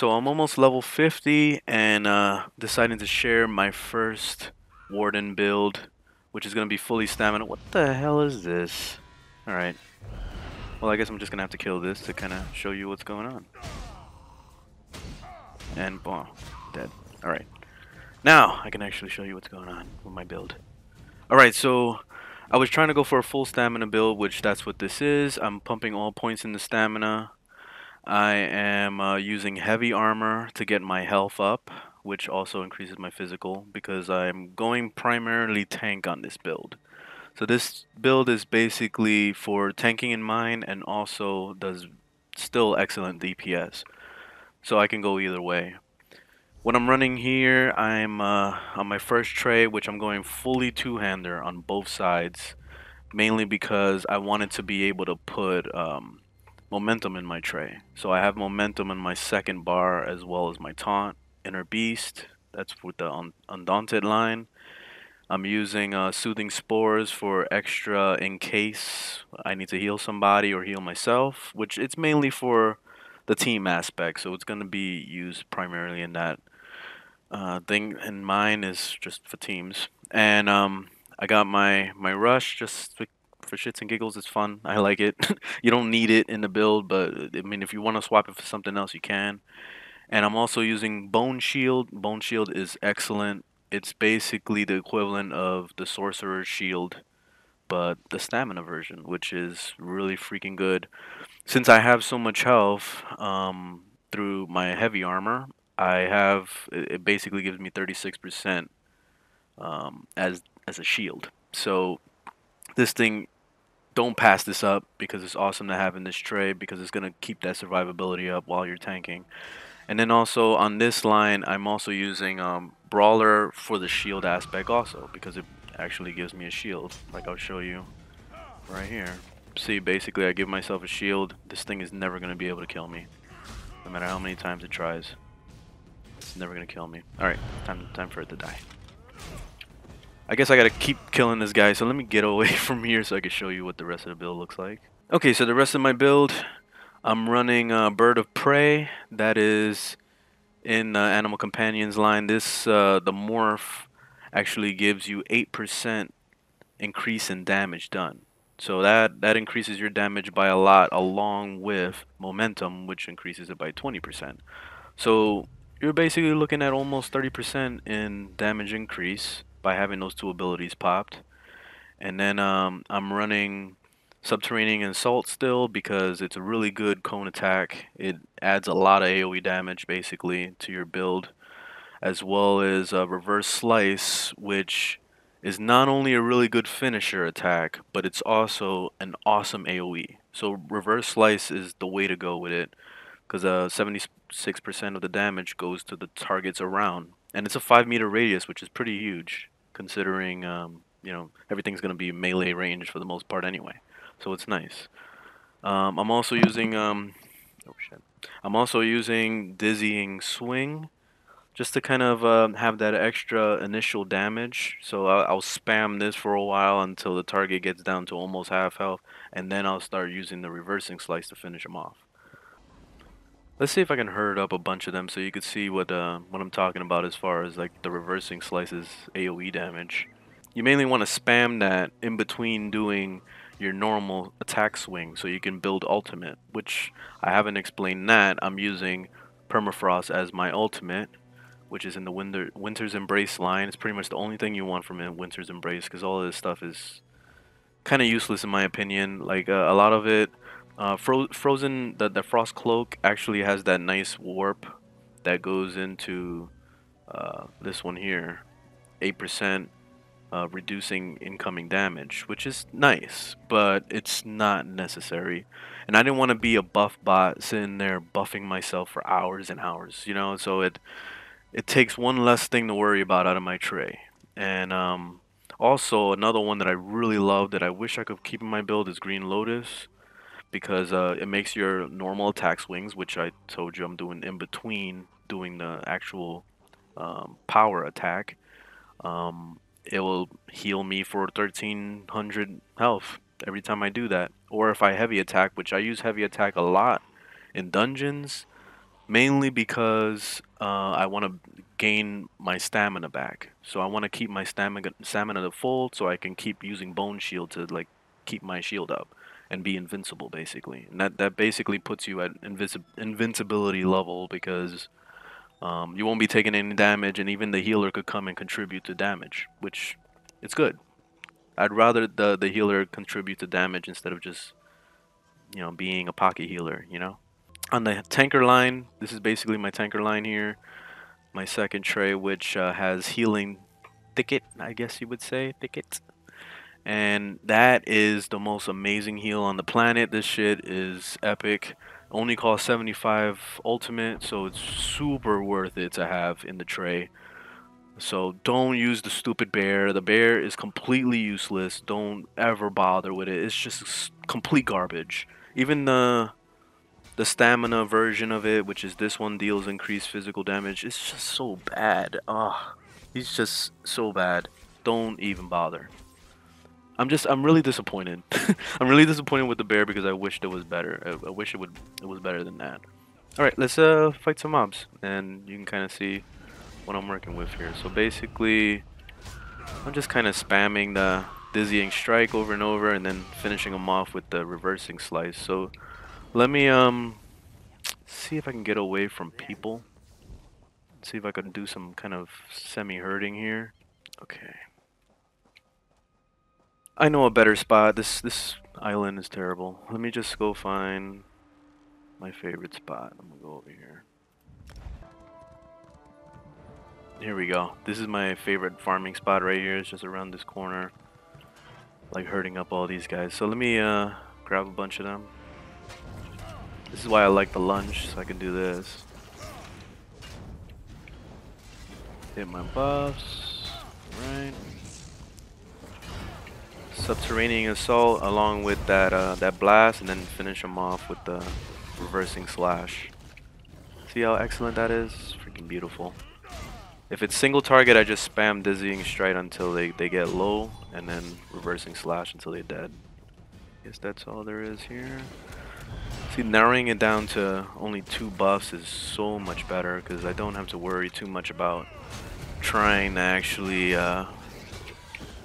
So I'm almost level 50 and deciding to share my first Warden build, which is going to be fully stamina. What the hell is this? Alright. Well, I guess I'm just going to have to kill this to kind of show you what's going on. And boom. Dead. Alright. Now, I can actually show you what's going on with my build. Alright, so I was trying to go for a full stamina build, which that's what this is. I'm pumping all points into stamina. I am using heavy armor to get my health up, which also increases my physical because I'm going primarily tank on this build. So this build is basically for tanking in mind and also does still excellent DPS. So I can go either way. What I'm running here, I'm on my first tray, which I'm going fully two-hander on both sides, mainly because I wanted to be able to put momentum in my tray. So I have momentum in my second bar as well as my taunt, inner beast. That's with the undaunted line. I'm using soothing spores for extra in case I need to heal somebody or heal myself, which it's mainly for the team aspect. So it's going to be used primarily in that thing. And mine is just for teams. And I got my rush just for shits and giggles. It's fun. I like it. You don't need it in the build, but I mean, if you want to swap it for something else, you can. And I'm also using Bone Shield. Bone Shield is excellent. It's basically the equivalent of the Sorcerer's Shield, but the stamina version, which is really freaking good. Since I have so much health through my heavy armor, I have it basically gives me 36% as a shield. So this thing, don't pass this up because it's awesome to have in this tray because it's gonna keep that survivability up while you're tanking. And then also on this line, I'm also using Brawler for the shield aspect also because it actually gives me a shield. Like I'll show you right here. See, basically I give myself a shield. This thing is never gonna be able to kill me, no matter how many times it tries. It's never gonna kill me. All right, time for it to die. I guess I gotta keep killing this guy, so let me get away from here so I can show you what the rest of the build looks like. Okay, so the rest of my build, I'm running Bird of Prey. That is in Animal Companions line. This the morph actually gives you 8% increase in damage done. So that increases your damage by a lot, along with momentum, which increases it by 20%. So you're basically looking at almost 30% in damage increase by having those two abilities popped. And then I'm running Subterranean Assault still because it's a really good cone attack. It adds a lot of AoE damage basically to your build, as well as Reverse Slice, which is not only a really good finisher attack, but it's also an awesome AoE. So Reverse Slice is the way to go with it because 76% of the damage goes to the targets around, and it's a 5-meter radius, which is pretty huge considering everything's gonna be melee range for the most part anyway. So it's nice. I'm also using oh shit. I'm also using Dizzying Swing just to kind of have that extra initial damage. So I'll spam this for a while until the target gets down to almost half health, and then I'll start using the reversing slice to finish them off. Let's see if I can herd up a bunch of them so you could see what I'm talking about as far as like the reversing slices AoE damage. You mainly want to spam that in between doing your normal attack swing so you can build ultimate, which I haven't explained that. I'm using Permafrost as my ultimate, which is in the Winter's Embrace line. It's pretty much the only thing you want from it, Winter's Embrace, because all of this stuff is kind of useless in my opinion. Like a lot of it, Frozen, the Frost Cloak actually has that nice warp that goes into this one here, 8% reducing incoming damage, which is nice, but it's not necessary. And I didn't want to be a buff bot sitting there buffing myself for hours and hours, you know. So it takes one less thing to worry about out of my tray. And also another one that I really love that I wish I could keep in my build is Green Lotus because it makes your normal attack swings, which I told you I'm doing in between doing the actual power attack. It will heal me for 1300 health every time I do that. Or if I heavy attack, which I use heavy attack a lot in dungeons, mainly because I want to gain my stamina back. So I want to keep my stamina to full, so I can keep using bone shield to like keep my shield up and be invincible, basically. And that basically puts you at invincibility level because you won't be taking any damage, and even the healer could come and contribute to damage, which it's good. I'd rather the healer contribute to damage instead of just being a pocket healer. On the tanker line, this is basically my tanker line here. My second tray, which has healing thicket, I guess you would say, thicket. And that is the most amazing heal on the planet. This shit is epic. Only costs 75 ultimate, so it's super worth it to have in the tray. So don't use the stupid bear. The bear is completely useless. Don't ever bother with it. It's just complete garbage. Even the stamina version of it, which is this one, deals increased physical damage. It's just so bad. Ah, he's just so bad. Don't even bother. I'm really disappointed. I'm really disappointed with the bear because I wished it was better. I wish it was better than that. All right, let's fight some mobs, and you can kind of see what I'm working with here. So basically, I'm just kind of spamming the dizzying strike over and over, and then finishing them off with the reversing slice. So let me see if I can get away from people. See if I can do some kind of semi-herding here. Okay. I know a better spot. This island is terrible. Let me just go find my favorite spot. I'm gonna go over here. Here we go. This is my favorite farming spot right here. It's just around this corner. Like herding up all these guys. So let me grab a bunch of them. This is why I like the lunge, so I can do this. Hit my buffs. Right. Subterranean assault along with that blast, and then finish them off with the reversing slash. See how excellent that is? Freaking beautiful. If it's single target, I just spam dizzying strike until they get low, and then reversing slash until they're dead. Guess that's all there is here. See, narrowing it down to only 2 buffs is so much better because I don't have to worry too much about trying to actually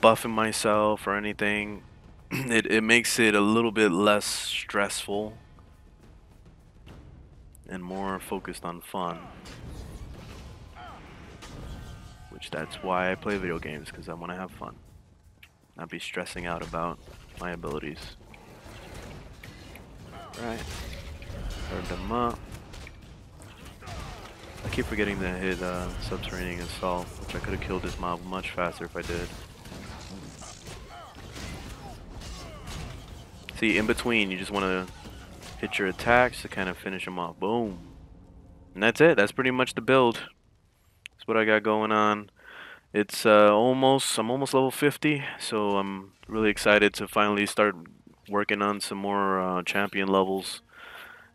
buffing myself or anything. It makes it a little bit less stressful and more focused on fun. Which that's why I play video games, because I want to have fun. Not be stressing out about my abilities. Right. Herd them up. I keep forgetting to hit Subterranean Assault, which I could have killed this mob much faster if I did. See, in between, you just want to hit your attacks to kind of finish them off. Boom. And that's it. That's pretty much the build. That's what I got going on. It's I'm almost level 50, so I'm really excited to finally start working on some more champion levels.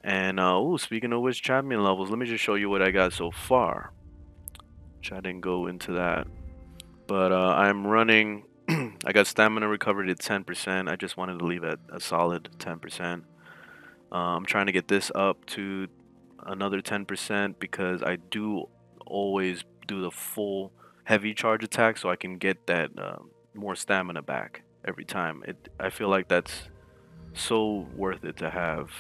And oh, speaking of which, champion levels, let me just show you what I got so far. Which I didn't go into that, but I'm running. I got stamina recovered at 10%. I just wanted to leave it a solid 10%. I'm trying to get this up to another 10% because I do always do the full heavy charge attack, so I can get that more stamina back every time. I feel like that's so worth it to have.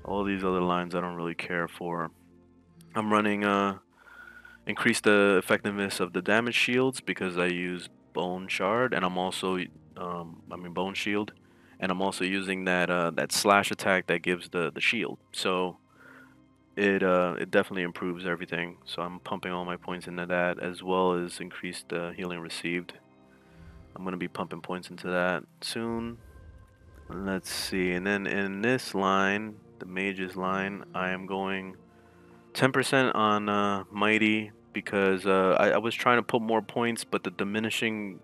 All these other lines I don't really care for. I'm running increase the effectiveness of the damage shields because I use bone shard, and I'm also bone shield, and I'm also using that slash attack that gives the shield. So it definitely improves everything. So I'm pumping all my points into that, as well as increase the healing received. I'm gonna be pumping points into that soon. Let's see, and then in this line, the mages line, I am going 10% on mighty because I was trying to put more points, but the diminishing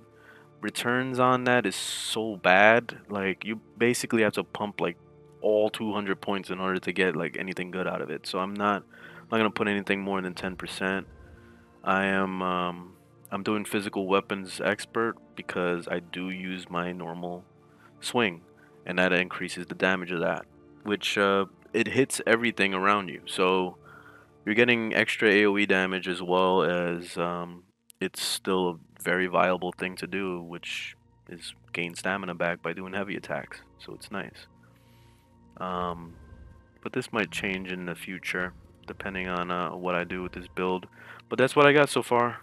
returns on that is so bad. Like, you basically have to pump like all 200 points in order to get like anything good out of it. So I'm not gonna put anything more than 10%. I'm doing physical weapons expert because I do use my normal swing, and that increases the damage of that, which it hits everything around you. So You're getting extra AoE damage as well as it's still a very viable thing to do, which is gain stamina back by doing heavy attacks. So it's nice. But this might change in the future depending on what I do with this build. But that's what I got so far.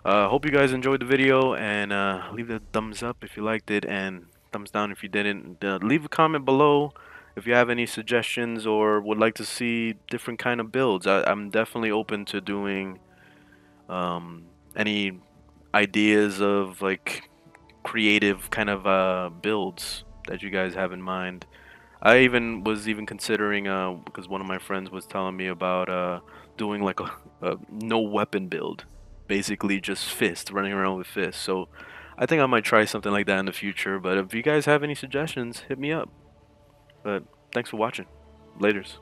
Hope you guys enjoyed the video, and leave a thumbs up if you liked it, and thumbs down if you didn't. Leave a comment below if you have any suggestions or would like to see different kind of builds. I'm definitely open to doing any ideas of like creative kind of builds that you guys have in mind. I even was considering because one of my friends was telling me about doing like a no weapon build, basically just fist, running around with fists. So I think I might try something like that in the future. But if you guys have any suggestions, hit me up. But thanks for watching. Laters.